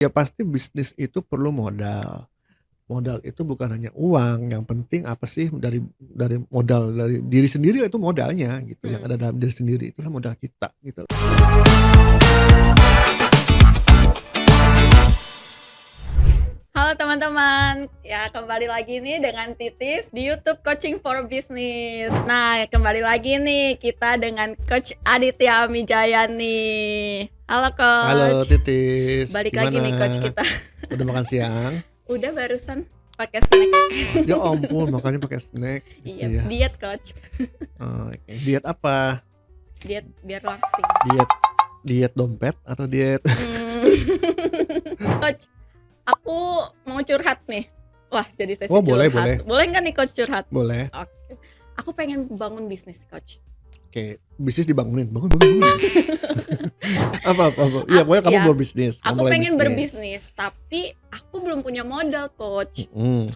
Ya pasti bisnis itu perlu modal. Modal itu bukan hanya uang, yang penting apa sih dari modal dari diri sendiri itu modalnya gitu, yang Mhm. ada dalam diri sendiri itulah modal kita gitu. Halo teman-teman, ya kembali lagi nih dengan Titis di YouTube Coaching for Business. Nah, kembali lagi nih kita dengan Coach Aditya Mijaya nih. Halo Halo Coach, Titis, balik lagi gimana? nih Coach kita. Udah makan siang? Udah barusan pakai snack. Ya ampun, makanya pakai snack gitu Iya, ya. diet Coach. Oke, diet apa? Diet biar langsing. Diet dompet atau diet? Coach, aku mau curhat nih. Wah, jadi sesi Oh, boleh. curhat. Boleh nggak nih Coach curhat? Boleh. Oke. Aku pengen bangun bisnis Coach. Oke, bisnis dibangunin. Bangun. Apa. Iya, pokoknya kamu berbisnis. Kamu Aku mulai pengen bisnis. berbisnis, tapi aku belum punya modal Coach.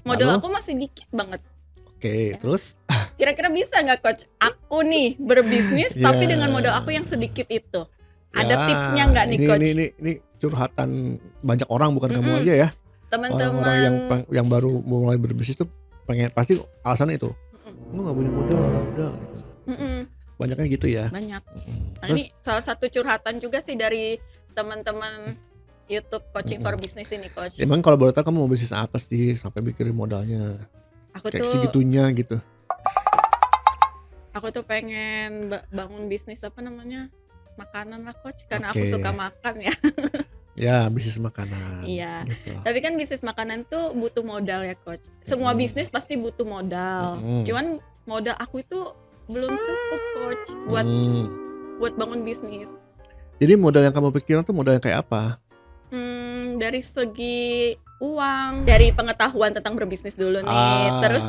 Modal Lalu? aku masih dikit banget. Oke, terus? Kira-kira bisa nggak Coach? Aku nih berbisnis Ya. tapi dengan modal aku yang sedikit itu. Ada Ya, tipsnya nggak nih Coach? Ini curhatan banyak orang, bukan kamu aja ya. Orang-orang yang baru mulai berbisnis tuh pengen, pasti alasannya itu. Gue nggak punya modal gitu. Banyaknya gitu ya. Banyak. Nah, Terus? ini salah satu curhatan juga sih dari teman-teman YouTube Coaching for Business ini Coach. Emang kalau boleh tahu kamu mau bisnis apa sih sampai mikirin modalnya? Aku Kayak tuh segitunya gitu. Aku tuh pengen bangun bisnis apa namanya? Makanan lah Coach, karena aku Oke. suka makan ya. Ya, bisnis makanan. Iya. Gitu. Tapi kan bisnis makanan tuh butuh modal ya Coach. Semua bisnis pasti butuh modal. Cuman modal aku itu belum cukup Coach buat bangun bisnis. Jadi modal yang kamu pikirin tuh modal yang kayak apa? Dari segi uang, dari pengetahuan tentang berbisnis dulu nih. Terus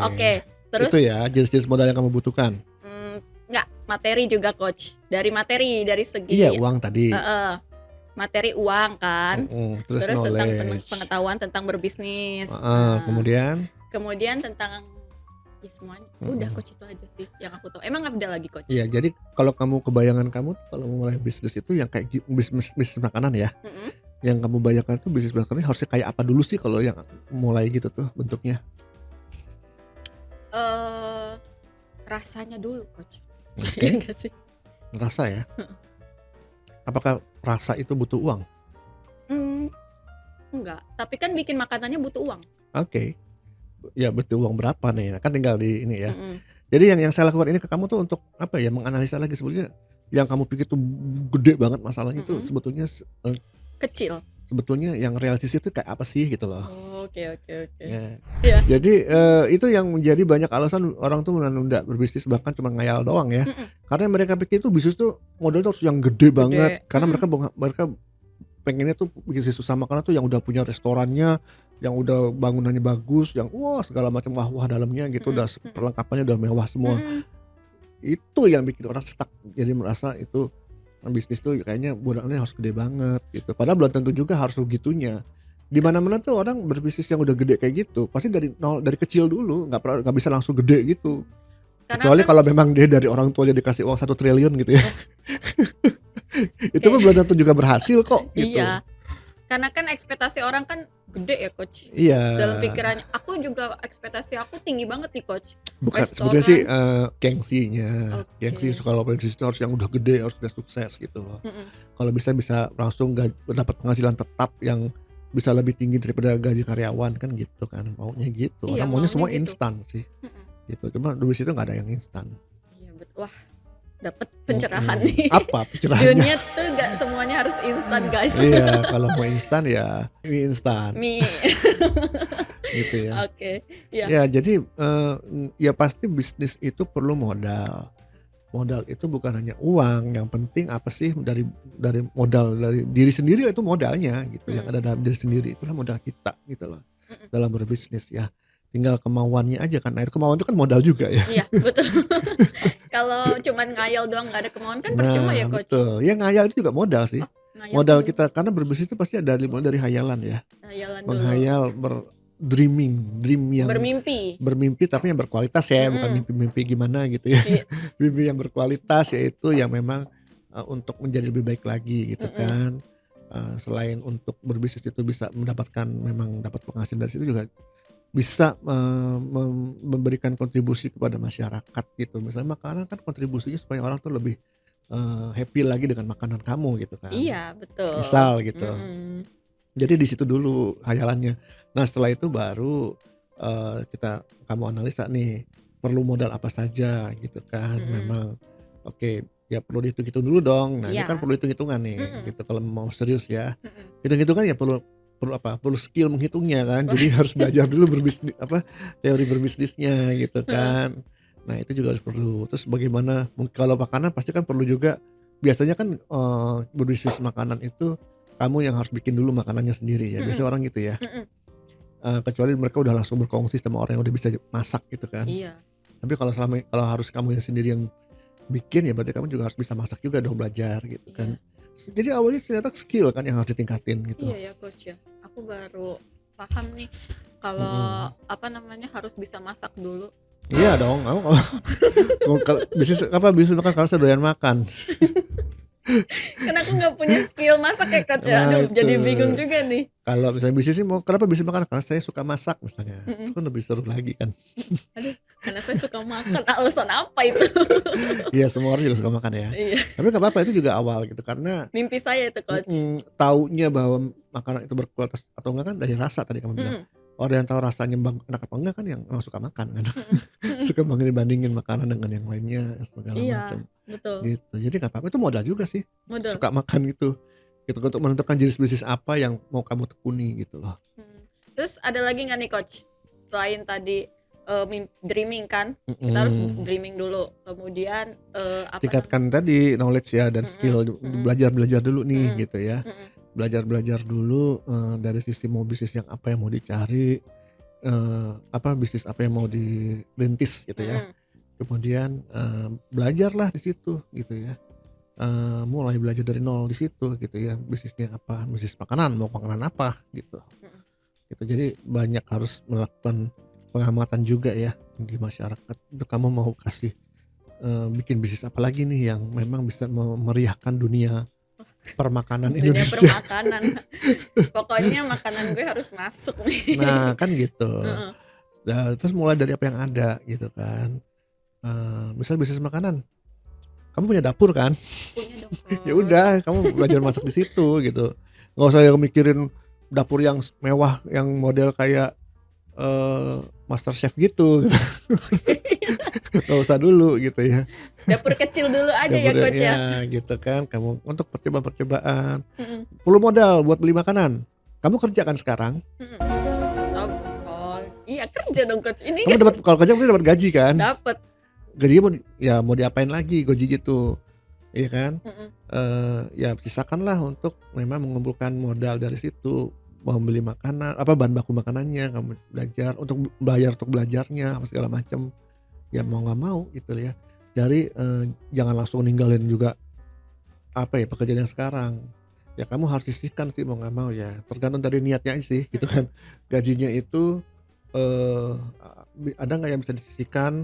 Oke. Terus Itu ya jenis-jenis modal yang kamu butuhkan. enggak, materi juga Coach. Dari materi, dari segi Iya, uang tadi. materi uang kan. Terus tentang knowledge. pengetahuan tentang berbisnis. Kemudian tentang ya semuanya. Udah Coach, itu aja sih yang aku tahu. Emang ada lagi Coach? Iya, jadi kalau kamu kebayangan kamu kalau mulai bisnis itu yang kayak bisnis makanan ya. Yang kamu bayangkan tuh bisnis makanan harusnya kayak apa dulu sih kalau yang mulai gitu tuh bentuknya? Rasanya dulu Coach. Oke. Iya nggak sih? Rasa ya. Apakah rasa itu butuh uang? Enggak, tapi kan bikin makanannya butuh uang. Oke. Ya butuh uang berapa nih? Kan tinggal di ini ya. Jadi yang saya lakukan ini ke kamu tuh untuk apa ya? Menganalisa lagi sebetulnya yang kamu pikir tuh gede banget masalahnya itu sebetulnya Kecil. Sebetulnya yang realistis itu kayak apa sih gitu loh. Oke. Ya. Iya. Jadi itu yang menjadi banyak alasan orang tuh menunda berbisnis, bahkan cuma ngayal doang ya. Karena mereka pikir tuh bisnis tuh modal tuh harus yang gede banget. Karena mereka pengennya tuh bisnis usaha makanan tuh yang udah punya restorannya, yang udah bangunannya bagus, yang wah segala macam wah dalamnya gitu, udah perlengkapannya udah mewah semua. Itu yang bikin orang stuck. Jadi merasa itu bisnis tuh kayaknya modalnya harus gede banget gitu. Padahal belum tentu juga harus begitunya. Di mana-mana tuh orang berbisnis yang udah gede kayak gitu pasti dari nol, dari kecil dulu, nggak bisa langsung gede gitu. Kecuali kalau memang dia dari orang tuanya dikasih uang 1 triliun gitu ya. Itu mah belum tentu juga berhasil kok gitu. Iya. Karena kan ekspektasi orang kan gede ya Coach. Iya. Dalam pikirannya aku juga ekspektasi aku tinggi banget nih Coach. Bukan Restoran. sebetulnya sih gengsinya. Oke. Gengsi kalau bisnis itu harus yang udah gede, harus udah sukses gitu loh. Kalau bisa langsung dapat penghasilan tetap yang bisa lebih tinggi daripada gaji karyawan kan gitu kan, maunya gitu. Iya, Orang maunya semua gitu. instan sih. Gitu. Cuma di situ nggak ada yang instan. Iya betul. Wah, dapat pencerahan nih. Apa pencerahannya? Dunia tuh nggak semuanya harus instan guys. Iya, kalau mau instan ya mie instan. Mie. Gitu ya. Oke. Iya. Ya jadi ya pasti bisnis itu perlu modal. Modal itu bukan hanya uang, yang penting apa sih dari modal dari diri sendiri itu modalnya gitu, yang ada dalam diri sendiri itulah modal kita gitu loh. Dalam berbisnis ya. Tinggal kemauannya aja kan. Nah, itu kemauan itu kan modal juga ya. Iya, betul. Kalau cuman ngayal doang nggak ada kemauan kan percuma ya Coach. Betul. Ya ngayal itu juga modal sih. Ngayal Modal dulu. kita karena berbisnis itu pasti ada dari hayalan ya. Hayalan dulu. Menghayal, dream yang bermimpi tapi yang berkualitas ya, bukan mimpi gimana gitu ya. Mimpi yang berkualitas yaitu yang memang untuk menjadi lebih baik lagi gitu kan. selain untuk berbisnis itu bisa mendapatkan memang dapat penghasilan dari situ juga bisa memberikan kontribusi kepada masyarakat gitu. Misalnya makanan kan kontribusinya supaya orang tuh lebih happy lagi dengan makanan kamu gitu kan. Iya, betul. Misal gitu. Mm-mm. Jadi di situ dulu hayalannya. Nah setelah itu baru kamu analisa nih perlu modal apa saja gitu kan. Mm-mm. Memang oke, ya perlu dihitung-hitung dulu dong. Nah ini Iya. kan perlu hitung-hitungan nih Mm-mm. gitu kalau mau serius ya. Mm-mm. Hitung-hitungan ya perlu perlu skill menghitungnya kan. Jadi harus belajar dulu berbisnis teori berbisnisnya gitu kan. Nah itu juga harus perlu. Terus bagaimana kalau makanan pasti kan perlu juga, biasanya kan berbisnis makanan itu kamu yang harus bikin dulu makanannya sendiri ya. Biasanya orang gitu ya. Mm-mm. Kecuali mereka udah langsung berkongsi sama orang yang udah bisa masak gitu kan. Iya. Tapi kalau harus kamu yang sendiri yang bikin ya berarti kamu juga harus bisa masak juga dong, belajar gitu kan. Jadi awalnya ternyata skill kan yang harus ditingkatin gitu. Iya ya coach ya. Aku baru paham nih kalau harus bisa masak dulu. Iya dong, kamu kalau bisnis makan kalau saya doyan makan. Karena aku nggak punya skill masak ya coach ya. Nah, Aduh, itu. jadi bingung juga nih. Kalau misalnya bisnis sih kenapa bisnis makan? Karena saya suka masak misalnya. Itu kan lebih seru lagi kan. Aduh, karena saya suka makan. Alasan apa itu? Iya semua orang juga suka makan ya. Iya. Tapi nggak apa-apa, itu juga awal gitu karena Mimpi saya itu coach. taunya bahwa makanan itu berkualitas atau enggak kan dari rasa tadi kamu bilang. Orang yang tahu rasanya enak apa enggak kan yang memang suka makan kan. Suka bandingin makanan dengan yang lainnya segala macam. Betul. Gitu. Jadi nggak apa-apa, itu modal juga sih. Modal. Suka makan gitu untuk menentukan jenis bisnis apa yang mau kamu tekuni gitu loh. Terus ada lagi nggak nih coach, selain tadi dreaming kan, kita harus dreaming dulu, kemudian tingkatkan tadi knowledge ya dan skill, belajar dulu nih gitu ya. Belajar dulu dari sisi mau bisnis yang apa yang mau dicari, bisnis apa yang mau dirintis gitu ya. Kemudian belajarlah di situ gitu ya. Mulai belajar dari nol di situ gitu ya. Bisnisnya apa? Bisnis makanan, mau makanan apa gitu. Gitu. Jadi banyak harus melakukan pengamatan juga ya di masyarakat. Untuk kamu mau kasih bikin bisnis apa lagi nih yang memang bisa memeriahkan dunia permakanan dunia Indonesia. permakanan. Pokoknya makanan gue harus masuk nih. Nah kan gitu. Nah, terus mulai dari apa yang ada gitu kan. Misal bisnis makanan, kamu punya dapur kan? Punya dong. Ya udah, kamu belajar masak di situ gitu. Nggak usah yang mikirin dapur yang mewah, yang model kayak Master Chef gitu. Nggak usah dulu gitu ya. Dapur kecil dulu aja ya coach ya. Gitu kan, kamu untuk percobaan. Perlu modal buat beli makanan. Kamu kerja kan sekarang? Iya kerja dong coach. Ini kamu dapat, kalau kerja dapat gaji kan? Dapat. Gajinya mau diapain lagi gaji gitu, iya kan? Ya sisakanlah untuk memang mengumpulkan modal dari situ, membeli makanan, bahan baku makanannya, kamu belajar untuk belajarnya apa segala macam. Ya mau nggak mau gitu ya. Dari jangan langsung ninggalin juga pekerjaan yang sekarang. Ya kamu harus sisihkan sih mau nggak mau ya. Tergantung dari niatnya sih gitu kan. Gajinya itu ada nggak yang bisa disisihkan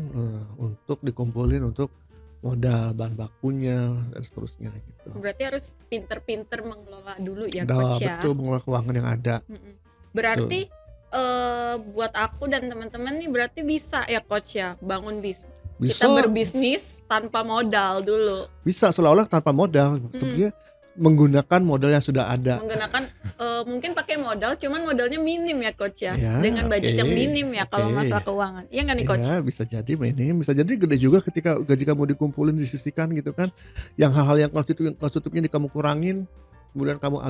untuk dikumpulin untuk modal bahan bakunya dan seterusnya gitu. Berarti harus pinter-pinter mengelola dulu ya coach ya. Betul, mengelola keuangan yang ada. Berarti buat aku dan teman-teman nih berarti bisa ya coach ya bangun bisnis. Kita berbisnis tanpa modal dulu. Bisa seolah-olah tanpa modal. Sebenarnya menggunakan modal yang sudah ada. Menggunakan mungkin pakai modal, cuman modalnya minim ya coach ya. Dengan budget yang minim ya kalau masalah keuangan. Iya nggak nih coach? Ya bisa jadi minim, bisa jadi gede juga ketika gaji kamu dikumpulin disisihkan gitu kan. Yang hal-hal yang konstitutifnya kamu kurangin, kemudian kamu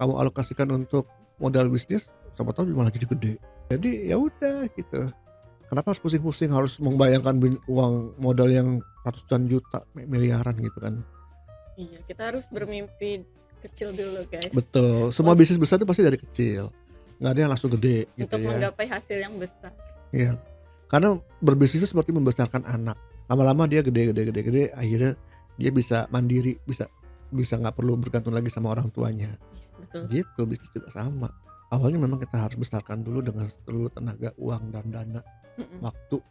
alokasikan untuk modal bisnis, siapa tahu malah jadi gede. Jadi ya udah gitu. Kenapa harus pusing-pusing harus membayangkan uang modal yang ratusan juta, miliaran gitu kan? Iya, kita harus bermimpi kecil dulu guys. Betul, semua bisnis besar itu pasti dari kecil, nggak ada yang langsung gede gitu untuk ya. menggapai hasil yang besar. Iya, karena berbisnis itu seperti membesarkan anak. Lama-lama dia gede, akhirnya dia bisa mandiri, bisa nggak perlu bergantung lagi sama orang tuanya. Betul. Gitu, bisnis juga sama. Awalnya memang kita harus besarkan dulu dengan seluruh tenaga, uang dan dana, waktu,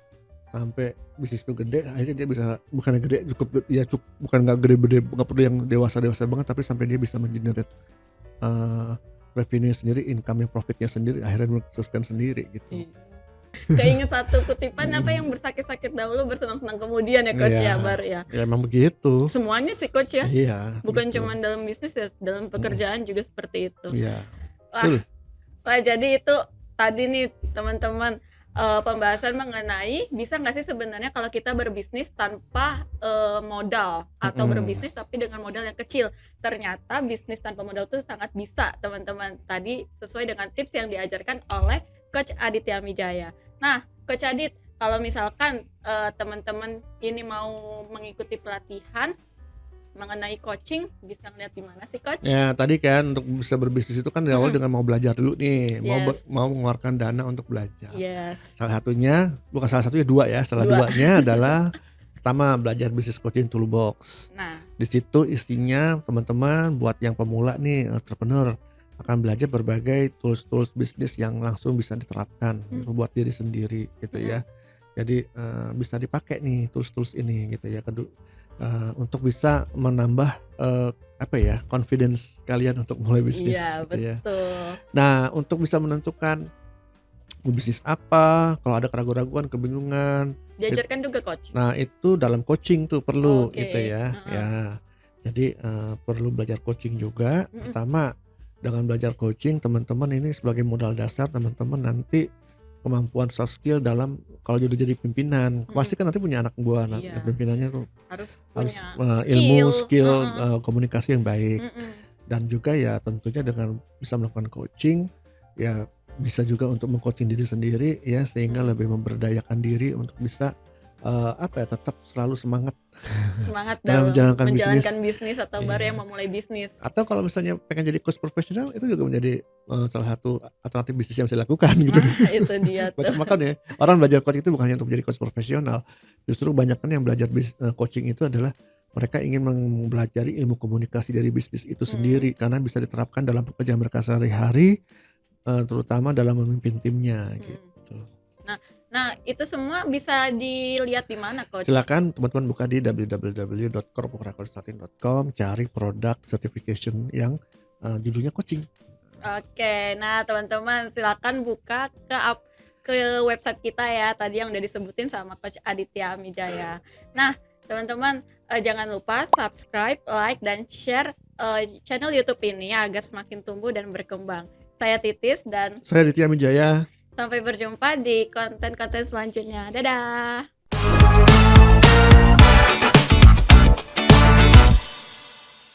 sampai bisnis itu gede. Akhirnya dia bisa bukan gede, bukan nggak gede, nggak perlu yang dewasa banget, tapi sampai dia bisa mengenerate revenue sendiri, income-nya, profitnya sendiri, akhirnya sustain sendiri gitu. Keinget satu kutipan apa yang bersakit-sakit dahulu bersenang-senang kemudian ya Coach ya, Bar ya. Ya emang begitu. Semuanya sih Coach ya. Iya. Bukan gitu. cuma dalam bisnis ya, dalam pekerjaan juga seperti itu. Iya. Wah, jadi itu tadi nih teman-teman pembahasan mengenai bisa nggak sih sebenarnya kalau kita berbisnis tanpa modal atau berbisnis tapi dengan modal yang kecil. Ternyata bisnis tanpa modal itu sangat bisa teman-teman. Tadi sesuai dengan tips yang diajarkan oleh Coach Aditya Mijaya. Nah, Coach Adit, kalau misalkan teman-teman ini mau mengikuti pelatihan mengenai coaching, bisa ngeliat di mana sih Coach? Ya tadi kan untuk bisa berbisnis itu kan awal dengan mau belajar dulu nih, mau mengeluarkan dana untuk belajar. Salah satunya, bukan salah satunya, dua ya. Salah duanya adalah pertama belajar bisnis coaching toolbox. Nah, di situ isinya teman-teman buat yang pemula nih, entrepreneur, akan belajar berbagai tools bisnis yang langsung bisa diterapkan buat diri sendiri gitu ya. Jadi bisa dipakai nih tools ini gitu ya. Untuk bisa menambah confidence kalian untuk mulai bisnis. Iya, gitu ya. Betul. Nah, untuk bisa menentukan bisnis apa, kalau ada keraguan-keraguan, kebingungan, diajarkan juga Coach. Nah, itu dalam coaching tuh perlu gitu ya. Ya. Jadi perlu belajar coaching juga. Pertama, dengan belajar coaching teman-teman ini sebagai modal dasar teman-teman nanti kemampuan soft skill dalam kalau jadi pimpinan. Pasti kan nanti punya anak buah, pimpinannya tuh harus punya ilmu, skill, komunikasi yang baik. Dan juga ya tentunya dengan bisa melakukan coaching ya bisa juga untuk mengcoaching diri sendiri ya, sehingga lebih memberdayakan diri untuk bisa tetap selalu semangat dalam menjalankan bisnis atau baru yang memulai bisnis. Atau kalau misalnya pengen jadi coach profesional, itu juga menjadi salah satu alternatif bisnis yang bisa dilakukan gitu. Itu dia tuh. Makanya orang belajar coaching itu bukan hanya untuk menjadi coach profesional, justru kebanyakan yang belajar coaching itu adalah mereka ingin mempelajari ilmu komunikasi dari bisnis itu sendiri, karena bisa diterapkan dalam pekerjaan mereka sehari-hari, terutama dalam memimpin timnya gitu. Nah, itu semua bisa dilihat di mana Coach? Silakan teman-teman buka di www.corporaconsulting.com, cari produk certification yang judulnya coaching. Oke, nah teman-teman silakan buka ke website kita ya, tadi yang udah disebutin sama Coach Aditya Mijaya. Nah, teman-teman jangan lupa subscribe, like, dan share channel YouTube ini agar semakin tumbuh dan berkembang. Saya Titis dan saya Aditya Mijaya. Sampai berjumpa di konten-konten selanjutnya. Dadah.